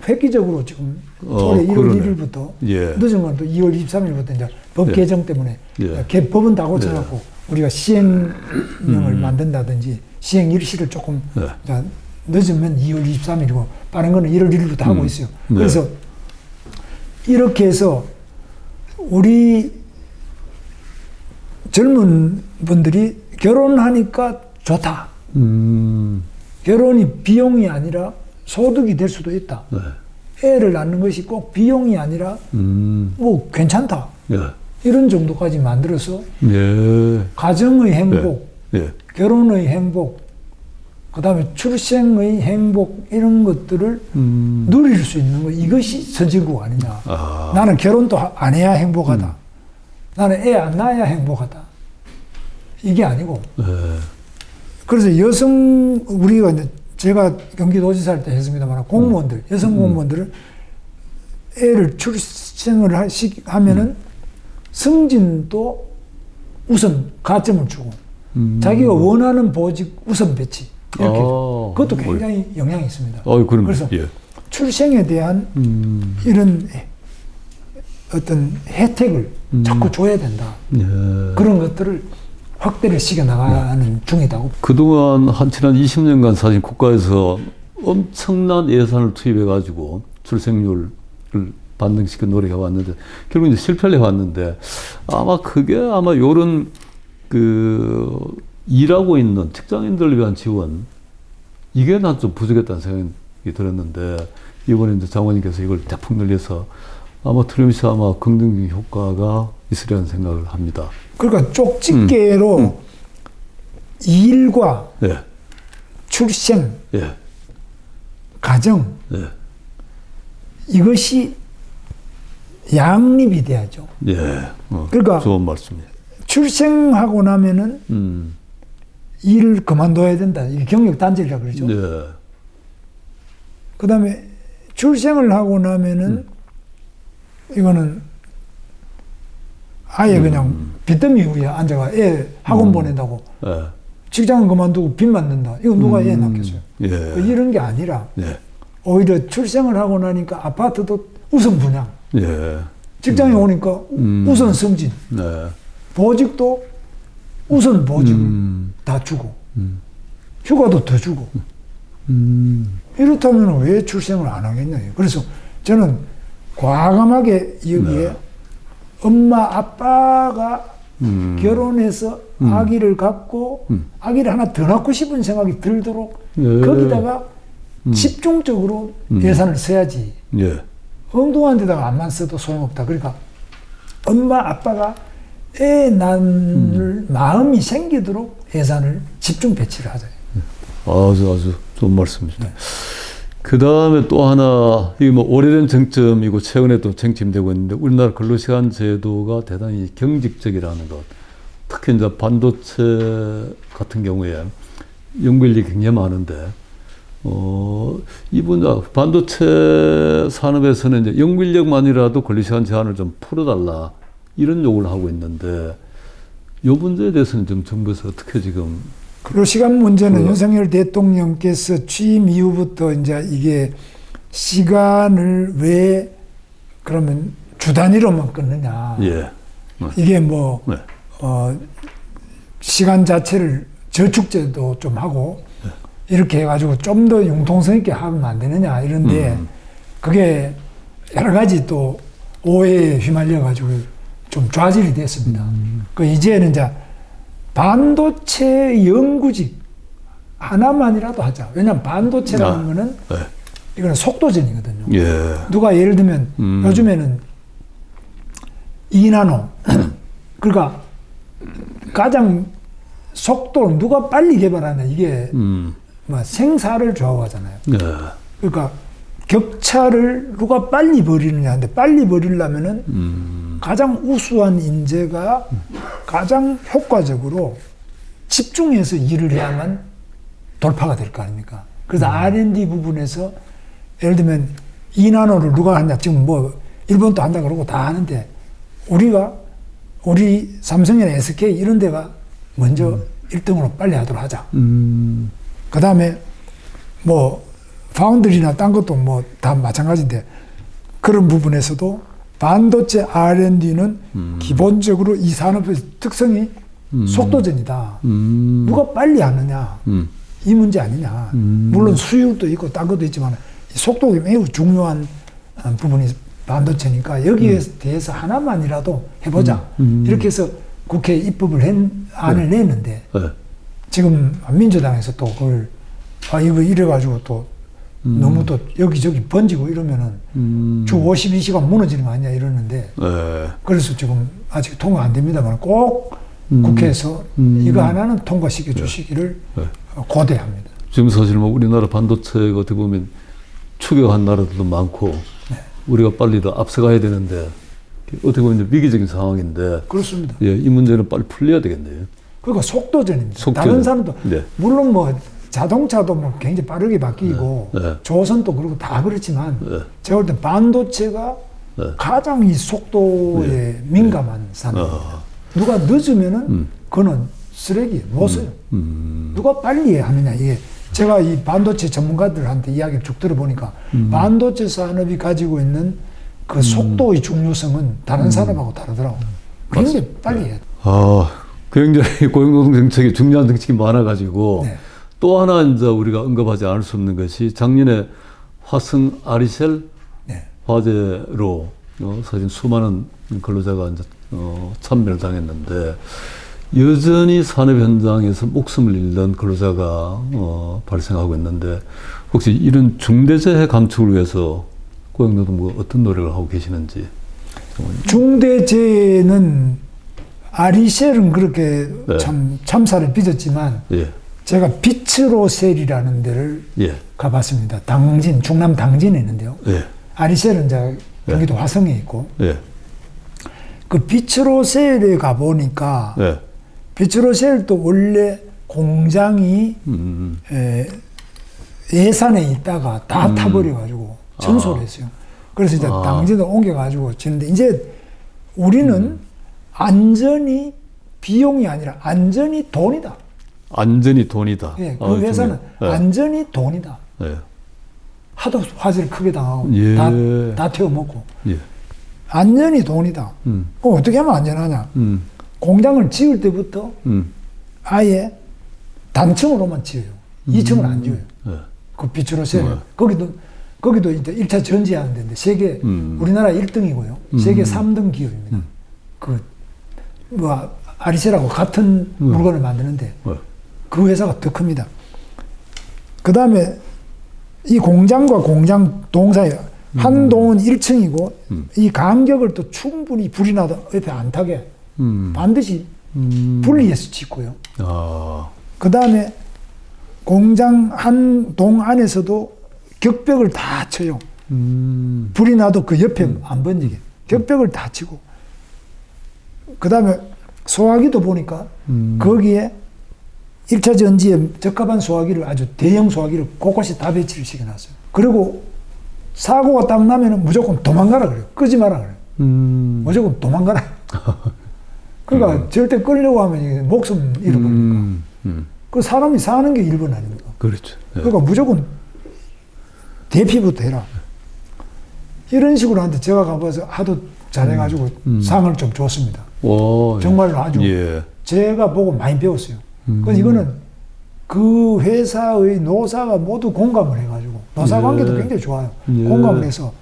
S2: 획기적으로 지금 올해 1월
S1: 그러네.
S2: 1일부터
S1: 예.
S2: 늦은 건 또 2월 23일부터 이제 법
S1: 예.
S2: 개정 때문에
S1: 예.
S2: 법은 다 고쳐갖고 우리가 시행령을 만든다든지 시행 일시를 조금
S1: 예.
S2: 자, 늦으면 2월 23일이고 빠른 거는 1월 1일부터 하고 있어요.
S1: 네.
S2: 그래서 이렇게 해서 우리 젊은 분들이 결혼하니까 좋다. 결혼이 비용이 아니라 소득이 될 수도 있다.
S1: 네.
S2: 애를 낳는 것이 꼭 비용이 아니라 뭐 괜찮다.
S1: 예.
S2: 이런 정도까지 만들어서
S1: 예.
S2: 가정의 행복,
S1: 예.
S2: 결혼의 행복, 그 다음에 출생의 행복 이런 것들을 누릴 수 있는 거 이것이 선진국 아니냐.
S1: 아.
S2: 나는 결혼도 안 해야 행복하다. 나는 애 안 낳아야 행복하다. 이게 아니고.
S1: 예.
S2: 그래서 우리가 이제 제가 경기도지사 할 때 했습니다만 공무원들, 여성 공무원들을 애를 출생을 하면은 승진도 우선 가점을 주고 자기가 원하는 보직 우선 배치 이렇게 그것도 굉장히 영향이 있습니다. 그래서
S1: 예.
S2: 출생에 대한 이런 어떤 혜택을 자꾸 줘야 된다.
S1: 예.
S2: 그런 것들을 확대를 시켜 나가는 중이다고.
S1: 그동안 한 지난 20년간 사실 국가에서 엄청난 예산을 투입해 가지고 출생률을 반등시켜 노력해 왔는데 결국 이제 실패를 해 왔는데 아마 그게 아마 요런 그 일하고 있는 직장인들을 위한 지원 이게 난 좀 부족했다는 생각이 들었는데 이번에 이제 장관님께서 이걸 대폭 늘려서 아마 틀림없이 아마 긍정적인 효과가 있으리라는 생각을 합니다.
S2: 그러니까 쪽집게로 일과
S1: 예.
S2: 출생,
S1: 예.
S2: 가정
S1: 예.
S2: 이것이 양립이 돼야죠.
S1: 예.
S2: 그러니까
S1: 좋은 말씀이에요.
S2: 출생하고 나면은 일을 그만둬야 된다. 이게 경력 단절이라 그러죠.
S1: 예.
S2: 그다음에 출생을 하고 나면은 이거는 아예 그냥 빚더미 위에 앉아가 애 학원 보낸다고
S1: 예.
S2: 직장은 그만두고 빚만 낸다. 이거 누가 애 낳겠어요?
S1: 예.
S2: 이런 게 아니라
S1: 예.
S2: 오히려 출생을 하고 나니까 아파트도 우선 분양,
S1: 예.
S2: 직장에 오니까 우선 승진,
S1: 네.
S2: 보직도 우선 보직을 다 주고 휴가도 더 주고 이렇다면 왜 출생을 안 하겠냐. 그래서 저는 과감하게 여기에 엄마 아빠가 결혼해서 아기를 갖고 아기를 하나 더 낳고 싶은 생각이 들도록 거기다가 집중적으로 예산을 써야지.
S1: 예.
S2: 엉뚱한 데다가 안만 써도 소용없다. 그러니까 엄마 아빠가 애 낳을 마음이 생기도록 예산을 집중 배치를 하자.
S1: 아주 좋은 말씀이죠. 그 다음에 또 하나, 이게 뭐 오래된 쟁점이고 최근에 또 쟁점되고 있는데 우리나라 근로시간 제도가 대단히 경직적이라는 것. 특히 이제 반도체 같은 경우에 연구인력이 굉장히 많은데, 이 분야, 반도체 산업에서는 이제 연구인력만이라도 근로시간 제한을 좀 풀어달라. 이런 요구를 하고 있는데, 이 문제에 대해서는 좀 정부에서 어떻게 지금
S2: 근로시간 문제는 윤석열 대통령께서 취임 이후부터 이제 이게 시간을 왜 그러면 주 단위로만 끊느냐.
S1: 예.
S2: 이게 뭐,
S1: 네.
S2: 시간 자체를 저축제도 좀 하고 이렇게 해가지고 좀 더 융통성 있게 하면 안 되느냐 이런데 그게 여러 가지 또 오해에 휘말려가지고 좀 좌절이 됐습니다. 그 이제는 이제 반도체 연구직 하나만이라도 하자. 왜냐하면 반도체라는 거는
S1: 네.
S2: 이거는 속도전이거든요.
S1: 예.
S2: 누가 예를 들면 요즘에는 2나노 그러니까 가장 속도를 누가 빨리 개발하냐 이게 뭐 생사를 좌우하잖아요.
S1: 예.
S2: 그러니까 격차를 누가 빨리 벌이느냐 하는데 빨리 벌이려면은 가장 우수한 인재가 가장 효과적으로 집중해서 일을 해야만 돌파가 될 거 아닙니까? 그래서 R&D 부분에서 예를 들면 2나노를 누가 하냐 지금 뭐 일본도 한다 그러고 다 하는데 우리 삼성이나 SK 이런 데가 먼저 1등으로 빨리 하도록 하자. 그 다음에 뭐 파운드리나 딴 것도 뭐 다 마찬가지인데 그런 부분에서도 반도체 R&D는 기본적으로 이 산업의 특성이 속도전이다. 누가 빨리 하느냐 이 문제 아니냐. 물론 수율도 있고 딴 것도 있지만 속도가 매우 중요한 부분이 반도체니까 여기에 대해서 하나만이라도 해보자. 이렇게 해서 국회에 입법을 안을 냈는데 지금 민주당에서 또 그걸 이거 이래가지고 또 너무 또 여기저기 번지고 이러면은 주 52시간 무너지는 거 아니냐 이러는데 그래서 지금 아직 통과 안 됩니다만 꼭 국회에서 이거 하나는 통과시켜 주시기를 고대합니다.
S1: 지금 사실 뭐 우리나라 반도체가 어떻게 보면 추격한 나라들도 많고 우리가 빨리 더 앞서가야 되는데 어떻게 보면 위기적인 상황인데
S2: 그렇습니다.
S1: 예, 이 문제는 빨리 풀려야 되겠네요.
S2: 그러니까 속도전입니다.
S1: 속도전.
S2: 다른 사람도
S1: 네.
S2: 물론 뭐 자동차도 뭐 굉장히 빠르게 바뀌고 조선도 그렇고 다 그렇지만 제가 볼 땐 반도체가 가장 이 속도에 민감한 산업입니다. 누가 늦으면은 그거는 쓰레기 못 써요. 누가 빨리 하느냐 이게 제가 이 반도체 전문가들한테 이야기를 쭉 들어보니까 반도체 산업이 가지고 있는 그 속도의 중요성은 다른 산업하고 다르더라고. 굉장히 빨리 해야 돼.
S1: 굉장히 고용노동 정책이 중요한 정책이 많아가지고 또 하나 이제 우리가 언급하지 않을 수 없는 것이 작년에 화성 아리셀 화재로 사실 수많은 근로자가 이제 참배를 당했는데 여전히 산업 현장에서 목숨을 잃는 근로자가 발생하고 있는데 혹시 이런 중대재해 감축을 위해서 고용노동부가 어떤 노력을 하고 계시는지.
S2: 중대재해는 아리셀은 그렇게 참 참사를 빚었지만 제가 비츠로셀이라는 데를 가봤습니다. 당진, 충남 당진에 있는데요. 아리셀은 이제 경기도 화성에 있고 그 비츠로셀에 가보니까 비츠로셀도 원래 공장이 예산에 있다가 다 타버려가지고 전소를 했어요. 그래서 이제 당진을 옮겨가지고 지는데 이제 우리는 안전이 비용이 아니라 안전이 돈이다.
S1: 안전이 돈이다.
S2: 예, 그 회사는 안전이 돈이다. 하도 화재를 크게 당하고 다 태워먹고 안전이 돈이다. 그럼 어떻게 하면 안전하냐? 공장을 지을 때부터 아예 단층으로만 지어요. 2층을 안 지어요. 그 비추로셀. 거기도 이제 1차 전지하는 데인데 세계 우리나라 1등이고요. 세계 3등 기업입니다. 뭐 아리셀하고 같은 물건을 만드는데 그 회사가 더 큽니다. 그 다음에 이 공장과 공장 동 사이 한 동은 1층이고 이 간격을 또 충분히 불이 나도 옆에 안 타게 반드시 분리해서 짓고요. 그 다음에 공장 한 동 안에서도 격벽을 다 쳐요. 불이 나도 그 옆에 안 번지게 격벽을 다 치고 그 다음에 소화기도 보니까 거기에 1차 전지에 적합한 소화기를 아주 대형 소화기를 곳곳이 다 배치를 시켜놨어요. 그리고 사고가 딱 나면은 무조건 도망가라 그래요. 끄지 마라 그래요. 무조건 도망가라. 그러니까 절대 끌려고 하면 이게 목숨 잃어버리니까. 그 사람이 사는 게 1번 아닙니까?
S1: 그렇죠.
S2: 그러니까 무조건 대피부터 해라. 이런 식으로 하는데 제가 가봐서 하도 잘해가지고 상을 좀 줬습니다. 정말로 아주 제가 보고 많이 배웠어요. 그래서 이거는 그 회사의 노사가 모두 공감을 해가지고 노사 관계도 굉장히 좋아요. 공감을 해서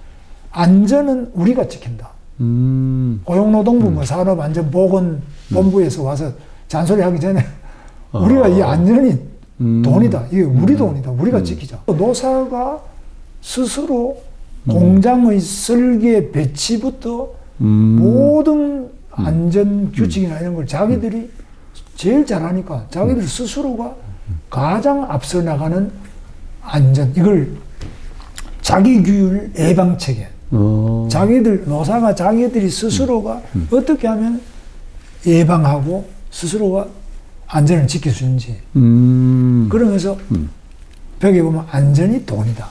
S2: 안전은 우리가 지킨다. 고용노동부 뭐 산업안전보건본부에서 와서 잔소리 하기 전에 우리가 이 안전이 돈이다. 이게 우리 돈이다. 우리가 지키자. 노사가 스스로 공장의 설계 배치부터 모든 안전 규칙이나 이런 걸 자기들이 제일 잘하니까 자기들 스스로가 가장 앞서 나가는 안전 이걸 자기규율 예방체계 자기들 노사가 자기들이 스스로가 어떻게 하면 예방하고 스스로가 안전을 지킬 수 있는지 그러면서 벽에 보면 안전이 돈이다.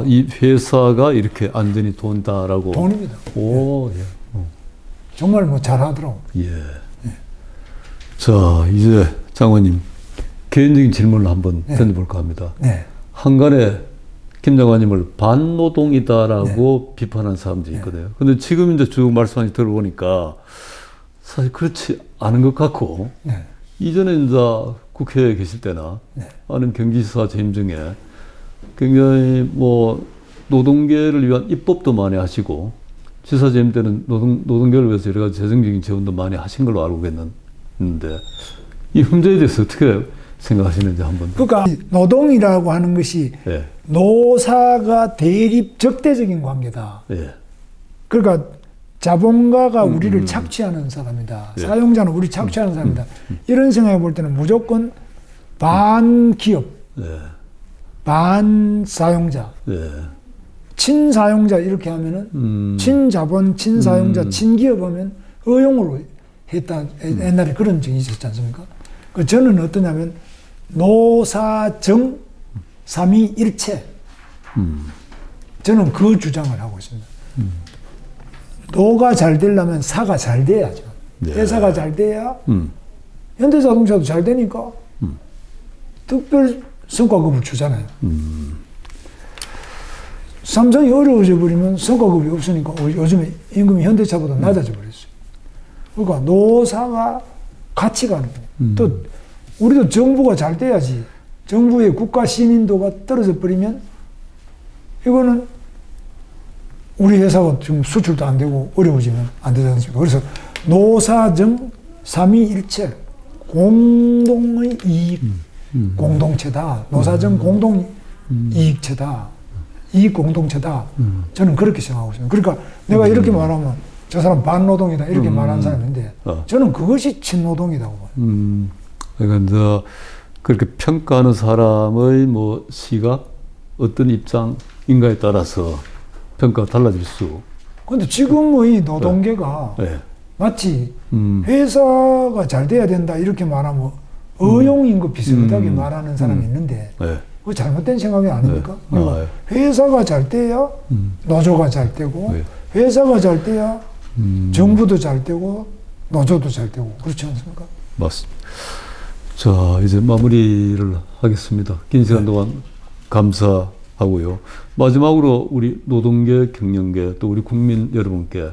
S1: 이 회사가 이렇게 안전이 돈다라고.
S2: 돈입니다. 정말 뭐 잘하더라고.
S1: 자, 이제 장관님 개인적인 질문을 한번
S2: 네.
S1: 던져볼까 합니다.
S2: 네.
S1: 한간에 김 장관님을 반노동이다라고 비판한 사람들이 있거든요. 근데 지금 이제 쭉 말씀하시 들어보니까 사실 그렇지 않은 것 같고,
S2: 네.
S1: 이전에 이제 국회에 계실 때나
S2: 네.
S1: 아니면 경기지사 재임 중에 굉장히 뭐 노동계를 위한 입법도 많이 하시고, 지사 재임 때는 노동계를 위해서 여러 가지 재정적인 지원도 많이 하신 걸로 알고 있는데, 이 문제에 대해서 어떻게 생각하시는지 한번.
S2: 그러니까 노동이라고 하는 것이
S1: 예.
S2: 노사가 대립 적대적인 관계다.
S1: 예.
S2: 그러니까 자본가가 우리를 착취하는 사람이다.
S1: 예.
S2: 사용자는 우리 착취하는 사람이다. 이런 생각해 볼 때는 무조건 반기업,
S1: 예.
S2: 반사용자,
S1: 예.
S2: 친사용자 이렇게 하면은 친자본, 친사용자, 친기업 하면 의용으로 했다. 옛날에 그런 적이 있었지 않습니까? 그 저는 어떠냐면 노사정 삼위일체. 저는 그 주장을 하고 있습니다. 노가 잘 되려면 사가 잘 돼야죠.
S1: 네.
S2: 회사가 잘 돼야 현대자동차도 잘 되니까 특별 성과급을 주잖아요. 삼성이 어려워져 버리면 성과급이 없으니까 요즘에 임금이 현대차보다 낮아져 버렸어요. 그러니까 노사가 같이 가는 거고 또 우리도 정부가 잘 돼야지. 정부의 국가 신인도가 떨어져 버리면 이거는 우리 회사가 지금 수출도 안 되고 어려워지면 안 되지 않습니까? 그래서 노사정 삼위일체 공동의 이익 공동체다. 노사정 공동 이익체다. 이익 공동체다. 저는 그렇게 생각하고 있습니다. 그러니까 내가 이렇게 말하면 저 사람 반노동이다 이렇게 말하는 사람인데 저는 그것이 친노동이라고 봐요.
S1: 그러니까 이제 그렇게 평가하는 사람의 뭐 시각, 어떤 입장인가에 따라서 평가가 달라질 수.
S2: 근데 지금의 노동계가
S1: 네.
S2: 마치 회사가 잘 돼야 된다 이렇게 말하면 의용인 것 비슷하게 말하는 사람이 있는데
S1: 네.
S2: 그거 잘못된 생각이 아닙니까?
S1: 네.
S2: 그러니까 회사가 잘 돼야 노조가 잘 되고
S1: 네.
S2: 회사가 잘 돼야 정부도 잘 되고 노조도 잘 되고 그렇지 않습니까?
S1: 맞습니다. 자, 이제 마무리를 하겠습니다. 긴 시간 동안 감사하고요. 마지막으로 우리 노동계, 경영계, 또 우리 국민 여러분께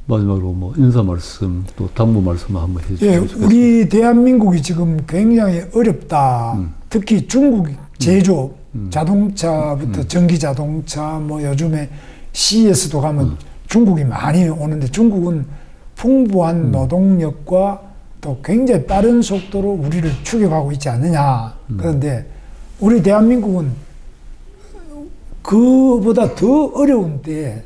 S1: 마지막으로 뭐 인사 말씀, 또 당부 말씀 한번 해주시면 좋겠습니다.
S2: 우리 대한민국이 지금 굉장히 어렵다. 특히 중국 제조업, 자동차부터 전기 자동차, 뭐 요즘에 CES도 가면 중국이 많이 오는데 중국은 풍부한 노동력과 또 굉장히 빠른 속도로 우리를 추격하고 있지 않느냐. 그런데 우리 대한민국은 그보다 더 어려운 때에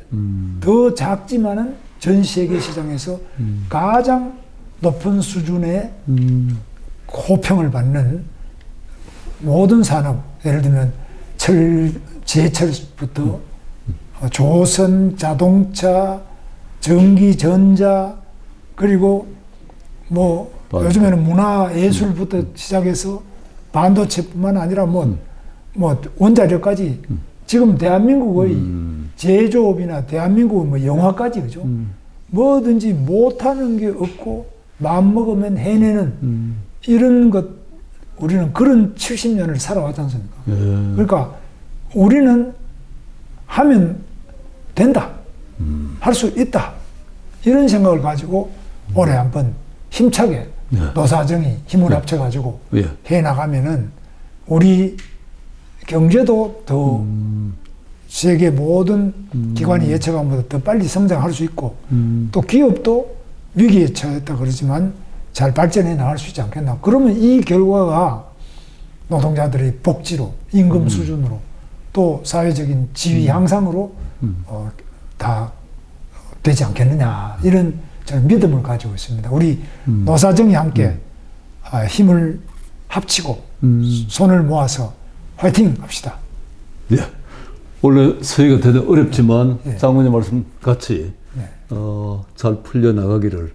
S2: 더 작지만은 전 세계 시장에서 가장 높은 수준의 호평을 받는 모든 산업, 예를 들면 제철부터 조선, 자동차, 전기, 전자, 그리고 뭐 요즘에는 문화, 예술부터 시작해서 반도체뿐만 아니라 뭐 원자력까지 지금 대한민국의 제조업이나 대한민국의 뭐 영화까지 그죠? 뭐든지 못하는 게 없고 마음먹으면 해내는 이런 것 우리는 그런 70년을 살아왔지 않습니까? 그러니까 우리는 하면 된다. 할 수 있다. 이런 생각을 가지고 올해 한번 힘차게 노사정이 힘을 합쳐가지고 해나가면은 우리 경제도 더 세계 모든 기관이 예측한 것보다 더 빨리 성장할 수 있고 또 기업도 위기에 처했다 그러지만 잘 발전해 나갈 수 있지 않겠나. 그러면 이 결과가 노동자들의 복지로 임금 수준으로 또 사회적인 지위 향상으로 다 되지 않겠느냐 이런 저는 믿음을 가지고 있습니다. 우리 노사정이 함께 힘을 합치고 손을 모아서 화이팅 합시다.
S1: 네. 원래 서희가 대단히 어렵지만 장모님 말씀 같이 잘 풀려나가기를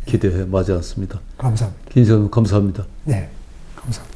S1: 기대해 마지 않습니다.
S2: 감사합니다.
S1: 긴 시간 감사합니다.
S2: 네, 감사합니다.